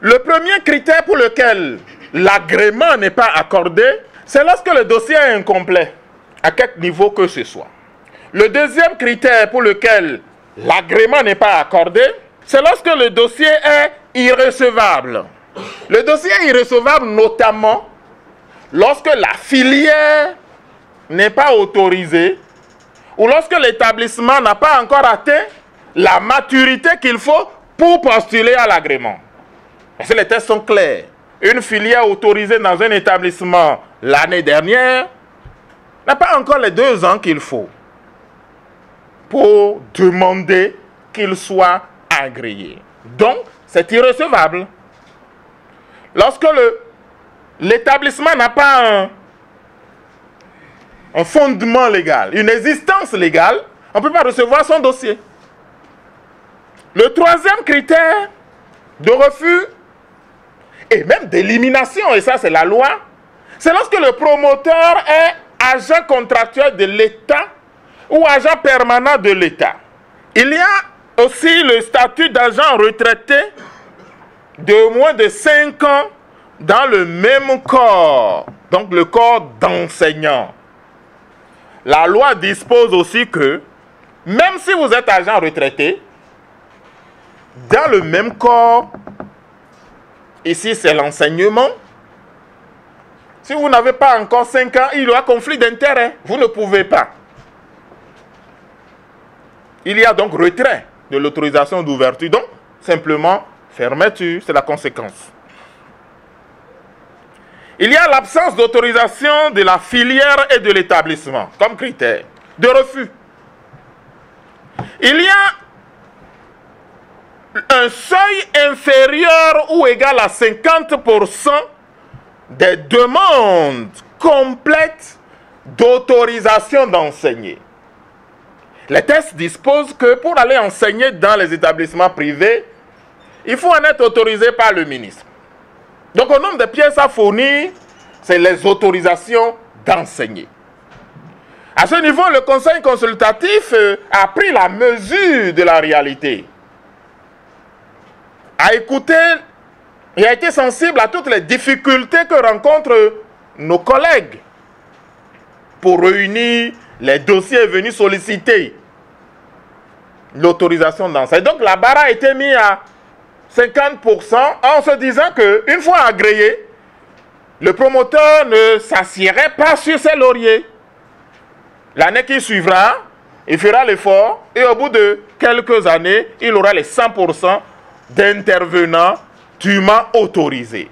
Le premier critère pour lequel l'agrément n'est pas accordé, c'est lorsque le dossier est incomplet, à quelque niveau que ce soit. Le deuxième critère pour lequel l'agrément n'est pas accordé, c'est lorsque le dossier est irrecevable. Le dossier est irrecevable notamment lorsque la filière n'est pas autorisée ou lorsque l'établissement n'a pas encore atteint la maturité qu'il faut pour postuler à l'agrément. Parce que les tests sont clairs. Une filière autorisée dans un établissement l'année dernière n'a pas encore les 2 ans qu'il faut pour demander qu'il soit agréé. Donc, c'est irrecevable. Lorsque l'établissement n'a pas un fondement légal, une existence légale, on ne peut pas recevoir son dossier. Le troisième critère de refus et même d'élimination, et ça c'est la loi, c'est lorsque le promoteur est agent contractuel de l'État ou agent permanent de l'État. Il y a aussi le statut d'agent retraité de moins de 5 ans dans le même corps, donc le corps d'enseignant. La loi dispose aussi que, même si vous êtes agent retraité, dans le même corps, ici c'est l'enseignement, si vous n'avez pas encore 5 ans, il y aura conflit d'intérêts, vous ne pouvez pas. Il y a donc retrait de l'autorisation d'ouverture, donc simplement fermeture, c'est la conséquence. Il y a l'absence d'autorisation de la filière et de l'établissement comme critère de refus. Il y a un seuil inférieur ou égal à 50% des demandes complètes d'autorisation d'enseigner. Les tests disposent que pour aller enseigner dans les établissements privés, il faut en être autorisé par le ministre. Donc au nombre de pièces à fournir, c'est les autorisations d'enseigner. À ce niveau, le conseil consultatif a pris la mesure de la réalité, a écouté et a été sensible à toutes les difficultés que rencontrent nos collègues pour réunir les dossiers venus solliciter l'autorisation d'enseigner. Donc la barre a été mise à 50% en se disant qu'une fois agréé, le promoteur ne s'assierait pas sur ses lauriers. L'année qui suivra, il fera l'effort et au bout de quelques années, il aura les 100% d'intervenants dûment autorisés.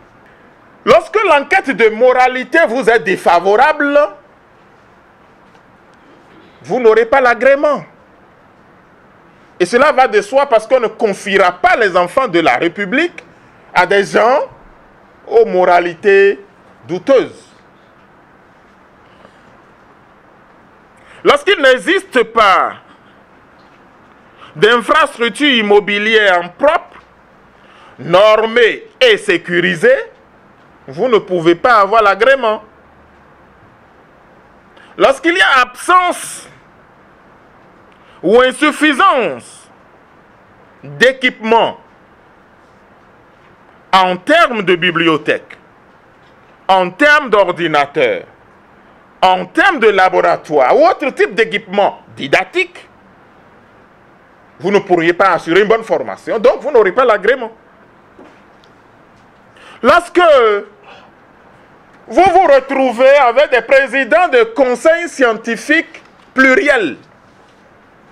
Lorsque l'enquête de moralité vous est défavorable, vous n'aurez pas l'agrément. Et cela va de soi parce qu'on ne confiera pas les enfants de la République à des gens aux moralités douteuses. Lorsqu'il n'existe pas d'infrastructure immobilière en propre, normée et sécurisée, vous ne pouvez pas avoir l'agrément. Lorsqu'il y a absence ou insuffisance d'équipement en termes de bibliothèque, en termes d'ordinateur, en termes de laboratoire ou autre type d'équipement didactique, vous ne pourriez pas assurer une bonne formation, donc vous n'aurez pas l'agrément. Lorsque vous vous retrouvez avec des présidents de conseils scientifiques pluriels,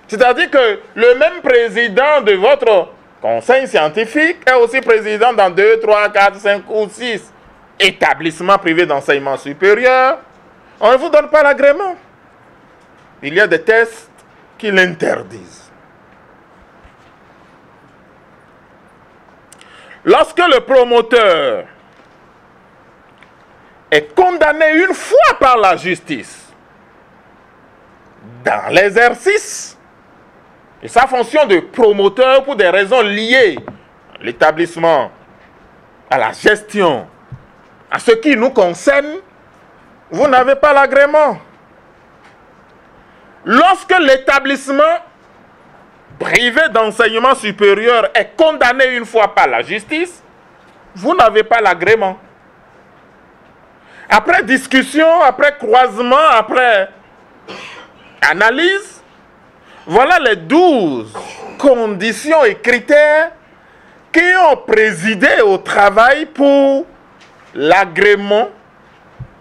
c'est-à-dire que le même président de votre conseil scientifique est aussi président dans 2, 3, 4, 5 ou 6 établissements privés d'enseignement supérieur, on ne vous donne pas l'agrément. Il y a des tests qui l'interdisent. Lorsque le promoteur est condamné une fois par la justice dans l'exercice de sa fonction de promoteur pour des raisons liées à l'établissement, à la gestion, à ce qui nous concerne, vous n'avez pas l'agrément. Lorsque l'établissement privé d'enseignement supérieur est condamné une fois par la justice, vous n'avez pas l'agrément. Après discussion, après croisement, après analyse, voilà les 12 conditions et critères qui ont présidé au travail pour l'agrément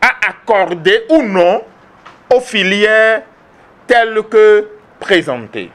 à accorder ou non aux filières telles que présentées.